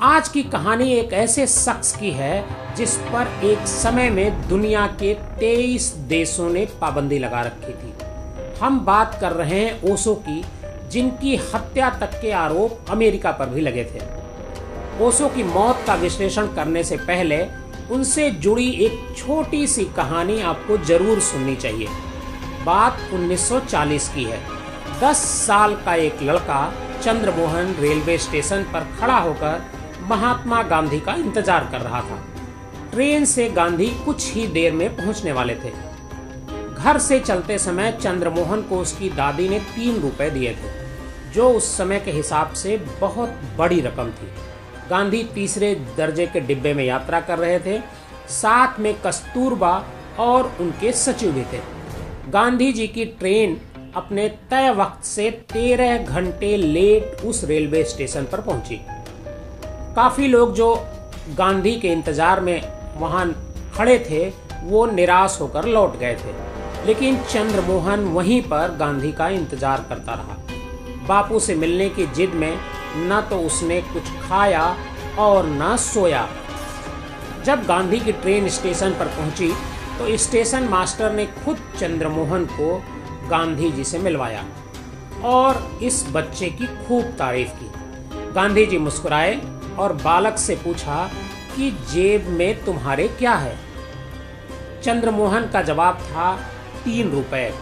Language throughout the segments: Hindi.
आज की कहानी एक ऐसे शख्स की है जिस पर एक समय में दुनिया के 23 देशों ने पाबंदी लगा रखी थी। हम बात कर रहे हैं ओशो की, जिनकी हत्या तक के आरोप अमेरिका पर भी लगे थे। ओशो की मौत का विश्लेषण करने से पहले उनसे जुड़ी एक छोटी सी कहानी आपको जरूर सुननी चाहिए। बात 1940 की है। 10 साल का एक लड़का चंद्रमोहन रेलवे स्टेशन पर खड़ा होकर महात्मा गांधी का इंतजार कर रहा था। ट्रेन से गांधी कुछ ही देर में पहुंचने वाले थे। घर से चलते समय चंद्रमोहन को उसकी दादी ने 3 रुपए दिए थे, जो उस समय के हिसाब से बहुत बड़ी रकम थी। गांधी तीसरे दर्जे के डिब्बे में यात्रा कर रहे थे। साथ में कस्तूरबा और उनके सचिव भी थे। गांधी जी की ट्रेन अपने तय वक्त से 13 घंटे लेट उस रेलवे स्टेशन पर पहुंची। काफी लोग जो गांधी के इंतजार में वहां खड़े थे वो निराश होकर लौट गए थे, लेकिन चंद्रमोहन वहीं पर गांधी का इंतजार करता रहा। बापू से मिलने की जिद में न तो उसने कुछ खाया और न सोया। जब गांधी की ट्रेन स्टेशन पर पहुंची तो स्टेशन मास्टर ने खुद चंद्रमोहन को गांधी जी से मिलवाया और इस बच्चे की खूब तारीफ की। गांधी जी मुस्कुराए और बालक से पूछा कि जेब में तुम्हारे क्या है। चंद्रमोहन का जवाब था 3 रुपए।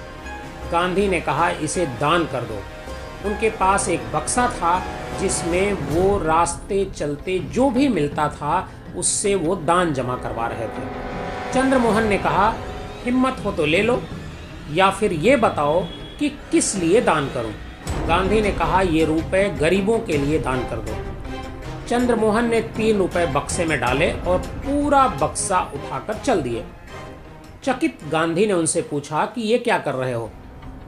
गांधी ने कहा, इसे दान कर दो। उनके पास एक बक्सा था जिसमें वो रास्ते चलते जो भी मिलता था उससे वो दान जमा करवा रहे थे। चंद्रमोहन ने कहा, हिम्मत हो तो ले लो, या फिर ये बताओ कि किस लिए दान करूं। गांधी ने कहा, ये रुपए गरीबों के लिए दान कर दो। चंद्रमोहन ने 3 रुपए बक्से में डाले और पूरा बक्सा उठाकर चल दिए। चकित गांधी ने उनसे पूछा कि ये क्या कर रहे हो।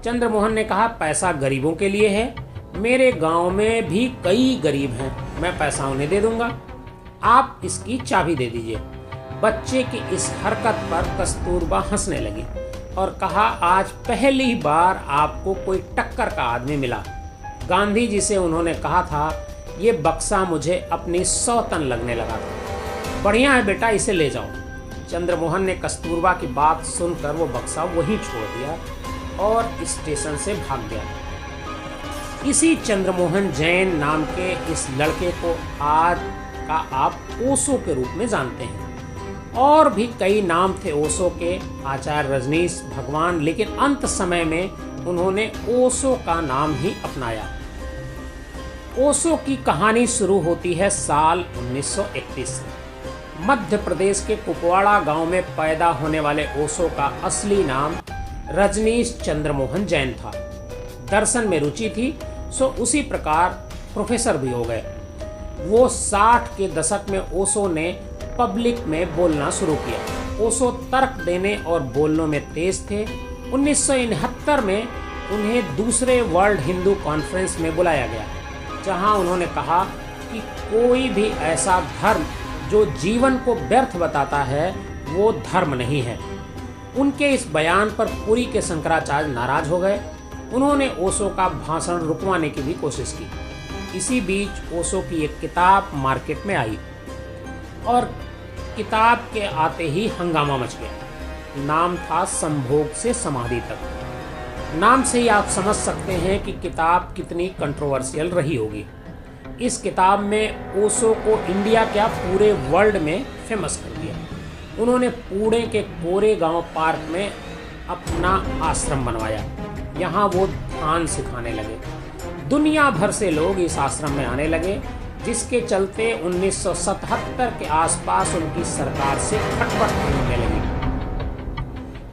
चंद्रमोहन ने कहा, पैसा गरीबों के लिए है। मेरे गांव में भी कई गरीब हैं, मैं पैसा उन्हें दे दूंगा। आप इसकी चाबी दे दीजिए। बच्चे की इस हरकत पर कस्तूरबा हंसने लगी और कहा, आज पहली बार आपको कोई टक्कर का आदमी मिला। गांधी जी से उन्होंने कहा था, ये बक्सा मुझे अपनी सौतन लगने लगा था। बढ़िया है बेटा, इसे ले जाओ। चंद्रमोहन ने कस्तूरबा की बात सुनकर वो बक्सा वहीं छोड़ दिया और स्टेशन से भाग गया। इसी चंद्रमोहन जैन नाम के इस लड़के को आज का आप ओशो के रूप में जानते हैं। और भी कई नाम थे ओशो के, आचार्य रजनीश, भगवान, लेकिन अंत समय में उन्होंने ओशो का नाम ही अपनाया। ओशो की कहानी शुरू होती है साल 1931 से। मध्य प्रदेश के कुपवाड़ा गांव में पैदा होने वाले ओशो का असली नाम रजनीश चंद्रमोहन जैन था। दर्शन में रुचि थी, सो उसी प्रकार प्रोफेसर भी हो गए। वो 60 के दशक में ओशो ने पब्लिक में बोलना शुरू किया। ओशो तर्क देने और बोलने में तेज थे। 1969 में उन्हें दूसरे वर्ल्ड हिंदू कॉन्फ्रेंस में बुलाया गया, जहां उन्होंने कहा कि कोई भी ऐसा धर्म जो जीवन को व्यर्थ बताता है वो धर्म नहीं है। उनके इस बयान पर पुरी के शंकराचार्य नाराज हो गए। उन्होंने ओशो का भाषण रुकवाने की भी कोशिश की। इसी बीच ओशो की एक किताब मार्केट में आई और किताब के आते ही हंगामा मच गया। नाम था संभोग से समाधि तक। नाम से ही आप समझ सकते हैं कि किताब कितनी कंट्रोवर्शियल रही होगी। इस किताब में ओशो को इंडिया क्या पूरे वर्ल्ड में फेमस कर दिया। उन्होंने पुणे के कोरेगांव पार्क में अपना आश्रम बनवाया। यहाँ वो ध्यान सिखाने लगे। दुनिया भर से लोग इस आश्रम में आने लगे, जिसके चलते 1977 के आसपास उनकी सरकार से खटपट होने लगी।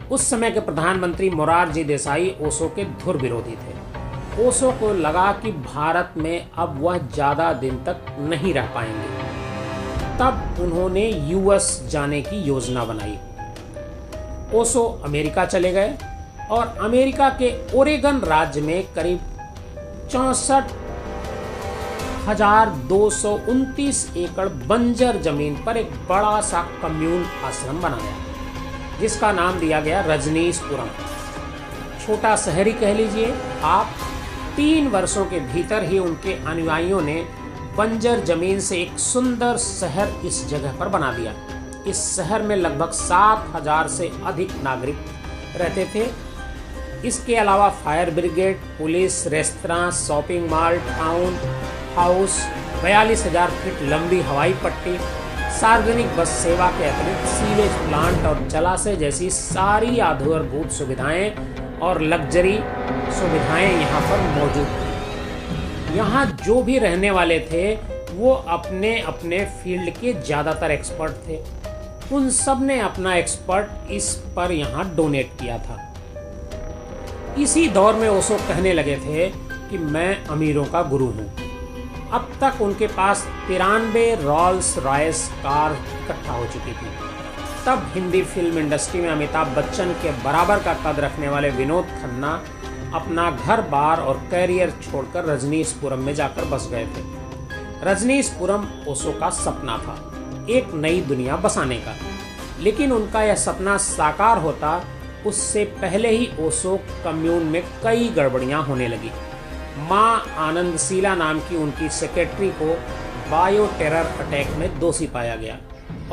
उस समय के प्रधानमंत्री मोरारजी देसाई ओशो के धुर विरोधी थे। ओशो को लगा कि भारत में अब वह ज़्यादा दिन तक नहीं रह पाएंगे। तब उन्होंने यूएस जाने की योजना बनाई। ओशो अमेरिका चले गए और अमेरिका के ओरेगन राज्य में करीब 64,229 एकड़ बंजर जमीन पर एक बड़ा सा कम्यून आश्रम बनाया, जिसका नाम दिया गया रजनीशपुरम। छोटा शहरी कह लीजिए आप। 3 वर्षों के भीतर ही उनके अनुयायियों ने बंजर जमीन से एक सुंदर शहर इस जगह पर बना दिया। इस शहर में लगभग 7,000 से अधिक नागरिक रहते थे। इसके अलावा fire brigade, police, restaurant, shopping mall, town house, 42,000 feet लंबी हवाई पट्टी, सार्वजनिक बस सेवा के अतिरिक्त सीवेज प्लांट और जलाशय जैसी सारी आधारभूत सुविधाएं और लग्जरी सुविधाएं यहाँ पर मौजूद थी। यहाँ जो भी रहने वाले थे वो अपने अपने फील्ड के ज़्यादातर एक्सपर्ट थे। उन सब ने अपना एक्सपर्ट इस पर यहाँ डोनेट किया था। इसी दौर में ओशो कहने लगे थे कि मैं अमीरों का गुरु हूँ। अब तक उनके पास 93 रॉल्स रॉयस कार इकट्ठा हो चुकी थी। तब हिंदी फिल्म इंडस्ट्री में अमिताभ बच्चन के बराबर का कद रखने वाले विनोद खन्ना अपना घर बार और कैरियर छोड़कर रजनीशपुरम में जाकर बस गए थे। रजनीशपुरम ओशो का सपना था, एक नई दुनिया बसाने का। लेकिन उनका यह सपना साकार होता उससे पहले ही ओशो कम्यून में कई गड़बड़ियां होने लगी। मां आनंदशीला नाम की उनकी सेक्रेटरी को बायो टेरर अटैक में दोषी पाया गया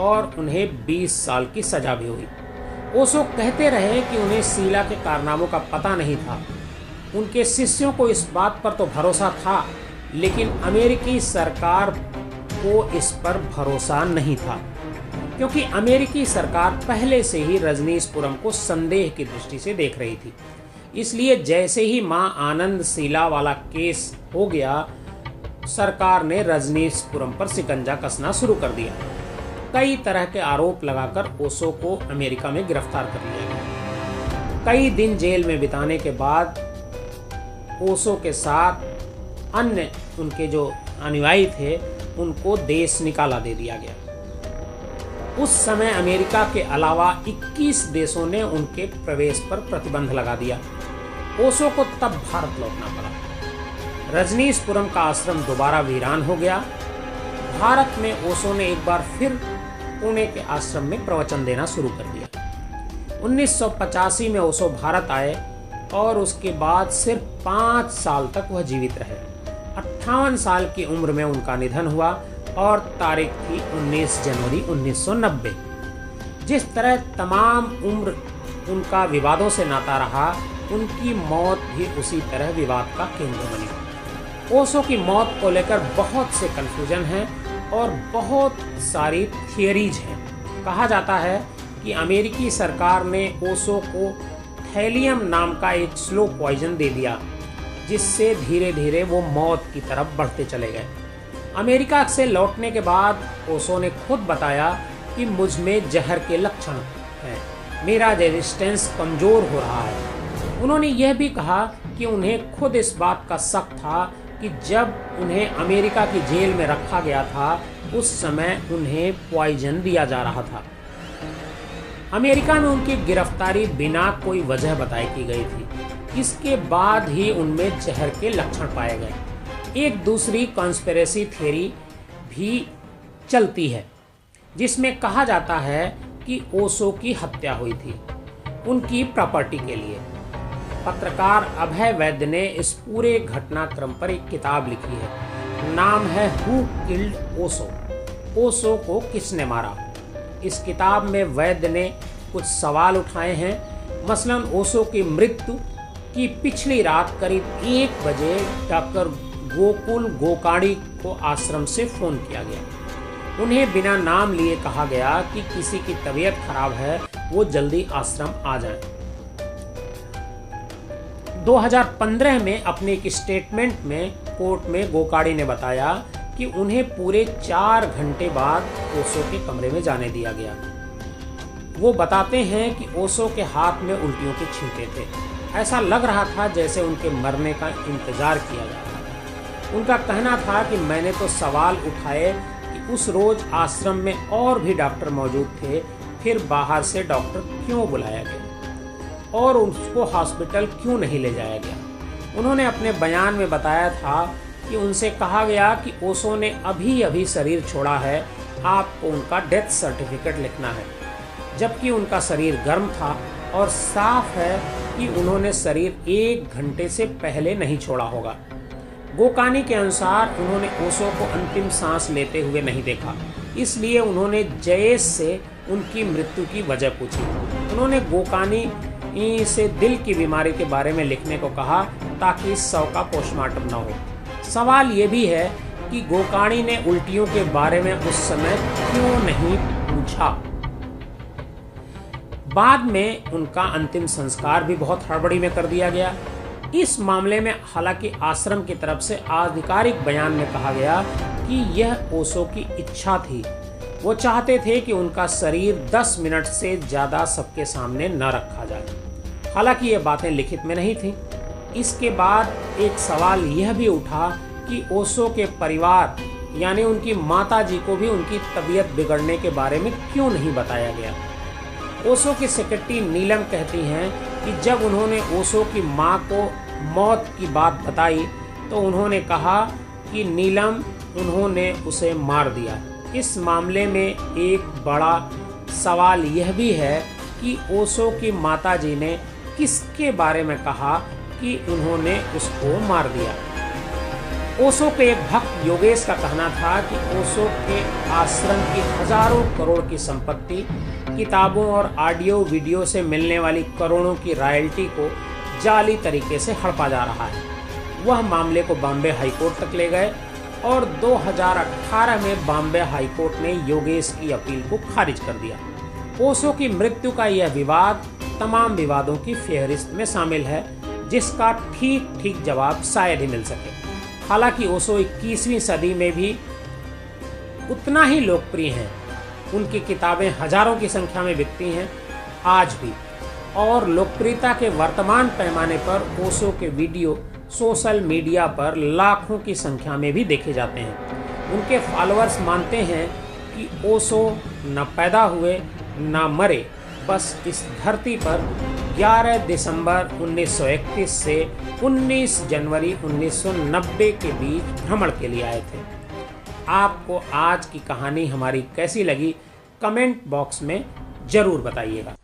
और उन्हें 20 साल की सजा भी हुई। ओशो कहते रहे कि उन्हें शीला के कारनामों का पता नहीं था। उनके शिष्यों को इस बात पर तो भरोसा था, लेकिन अमेरिकी सरकार को इस पर भरोसा नहीं था, क्योंकि अमेरिकी सरकार पहले से ही रजनीशपुरम को संदेह की दृष्टि से देख रही थी। इसलिए जैसे ही मां आनंदशीला वाला केस हो गया, सरकार ने रजनीशपुरम पर शिकंजा कसना शुरू कर दिया। कई तरह के आरोप लगाकर ओशो को अमेरिका में गिरफ्तार कर लिया गया। कई दिन जेल में बिताने के बाद ओशो के साथ अन्य उनके जो अनुयायी थे उनको देश निकाला दे दिया गया। उस समय अमेरिका के अलावा 21 देशों ने उनके प्रवेश पर प्रतिबंध लगा दिया। ओशो को तब भारत लौटना पड़ा। रजनीशपुरम का आश्रम दोबारा वीरान हो गया। भारत में ओशो ने एक बार फिर पुणे के आश्रम में प्रवचन देना शुरू कर दिया। 1985 में ओशो भारत आए और उसके बाद सिर्फ 5 साल तक वह जीवित रहे। 58 साल की उम्र में उनका निधन हुआ और तारीख थी 19 जनवरी 1990। जिस तरह तमाम उम्र उनका विवादों से नाता रहा, उनकी मौत भी उसी तरह विवाद का केंद्र बनी। ओशो की मौत को लेकर बहुत से कन्फ्यूजन हैं और बहुत सारी थियरीज हैं। कहा जाता है कि अमेरिकी सरकार ने ओशो को थैलियम नाम का एक स्लो पॉइजन दे दिया, जिससे धीरे धीरे वो मौत की तरफ बढ़ते चले गए। अमेरिका से लौटने के बाद ओशो ने खुद बताया कि मुझ में जहर के लक्षण हैं, मेरा रेजिस्टेंस कमज़ोर हो रहा है। उन्होंने यह भी कहा कि उन्हें खुद इस बात का शक था कि जब उन्हें अमेरिका की जेल में रखा गया था उस समय उन्हें पॉइजन दिया जा रहा था। अमेरिका में उनकी गिरफ्तारी बिना कोई वजह बताई की गई थी। इसके बाद ही उनमें जहर के लक्षण पाए गए। एक दूसरी कॉन्स्पिरेसी थ्योरी भी चलती है, जिसमें कहा जाता है कि ओशो की हत्या हुई थी उनकी प्रॉपर्टी के लिए। पत्रकार अभय वैद्य ने इस पूरे घटनाक्रम पर एक किताब लिखी है। नाम है हु किल्ड ओशो, ओशो को किसने मारा। इस किताब में वैद्य ने कुछ सवाल उठाए हैं। मसलन ओशो की मृत्यु की पिछली रात करीब 1 बजे डॉक्टर गोकुल गोकाणी को आश्रम से फोन किया गया। उन्हें बिना नाम लिए कहा गया कि किसी की तबीयत खराब है, वो जल्दी आश्रम आ जाएं। 2015 में अपने एक स्टेटमेंट में कोर्ट में गोकाणी ने बताया कि उन्हें पूरे 4 घंटे बाद ओशो के कमरे में जाने दिया गया। वो बताते हैं कि ओशो के हाथ में उल्टियों के छींटे थे। ऐसा लग रहा था जैसे उनके मरने का इंतजार किया जा रहा था। उनका कहना था कि मैंने तो सवाल उठाए कि उस रोज आश्रम में और भी डॉक्टर मौजूद थे, फिर बाहर से डॉक्टर क्यों बुलाया गया और उसको हॉस्पिटल क्यों नहीं ले जाया गया। उन्होंने अपने बयान में बताया था कि उनसे कहा गया कि ओशो ने अभी अभी शरीर छोड़ा है, आपको उनका डेथ सर्टिफिकेट लिखना है, जबकि उनका शरीर गर्म था और साफ है कि उन्होंने शरीर 1 घंटे से पहले नहीं छोड़ा होगा। गोकानी के अनुसार उन्होंने ओशो को अंतिम सांस लेते हुए नहीं देखा, इसलिए उन्होंने जयेश से उनकी मृत्यु की वजह पूछी। उन्होंने गोकानी से दिल की बीमारी के बारे में लिखने को कहा ताकि इस शव का पोस्टमार्टम न हो। सवाल ये भी है कि गोकानी ने उल्टियों के बारे में उस समय क्यों नहीं पूछा। बाद में उनका अंतिम संस्कार भी बहुत हड़बड़ी में कर दिया गया। इस मामले में हालांकि आश्रम की तरफ से आधिकारिक बयान में कहा गया कि यह ओशो की इच्छा थी। वो चाहते थे कि उनका शरीर 10 मिनट से ज़्यादा सबके सामने न रखा जाए। हालांकि ये बातें लिखित में नहीं थीं। इसके बाद एक सवाल यह भी उठा कि ओशो के परिवार यानी उनकी माता जी को भी उनकी तबीयत बिगड़ने के बारे में क्यों नहीं बताया गया। ओशो की सेक्रेटरी नीलम कहती हैं कि जब उन्होंने ओशो की मां को मौत की बात बताई तो उन्होंने कहा कि नीलम उन्होंने उसे मार दिया। इस मामले में एक बड़ा सवाल यह भी है कि ओशो की माताजी ने किसके बारे में कहा कि उन्होंने उसको मार दिया। ओशो के एक भक्त योगेश का कहना था कि ओशो के आश्रम की हजारों करोड़ की संपत्ति, किताबों और ऑडियो वीडियो से मिलने वाली करोड़ों की रॉयल्टी को जाली तरीके से हड़पा जा रहा है। वह मामले को बॉम्बे हाईकोर्ट तक ले गए और 2018 में बॉम्बे हाईकोर्ट ने योगेश की अपील को खारिज कर दिया। ओशो की मृत्यु का यह विवाद तमाम विवादों की फेहरिस्त में शामिल है, जिसका ठीक जवाब शायद ही मिल सके। हालांकि ओशो 21वीं सदी में भी उतना ही लोकप्रिय हैं। उनकी किताबें हजारों की संख्या में बिकती हैं आज भी, और लोकप्रियता के वर्तमान पैमाने पर ओशो के वीडियो सोशल मीडिया पर लाखों की संख्या में भी देखे जाते हैं। उनके फॉलोअर्स मानते हैं कि ओशो न पैदा हुए न मरे, बस इस धरती पर 11 दिसंबर 1931 से 19 जनवरी 1990 के बीच भ्रमण के लिए आए थे। आपको आज की कहानी हमारी कैसी लगी कमेंट बॉक्स में ज़रूर बताइएगा।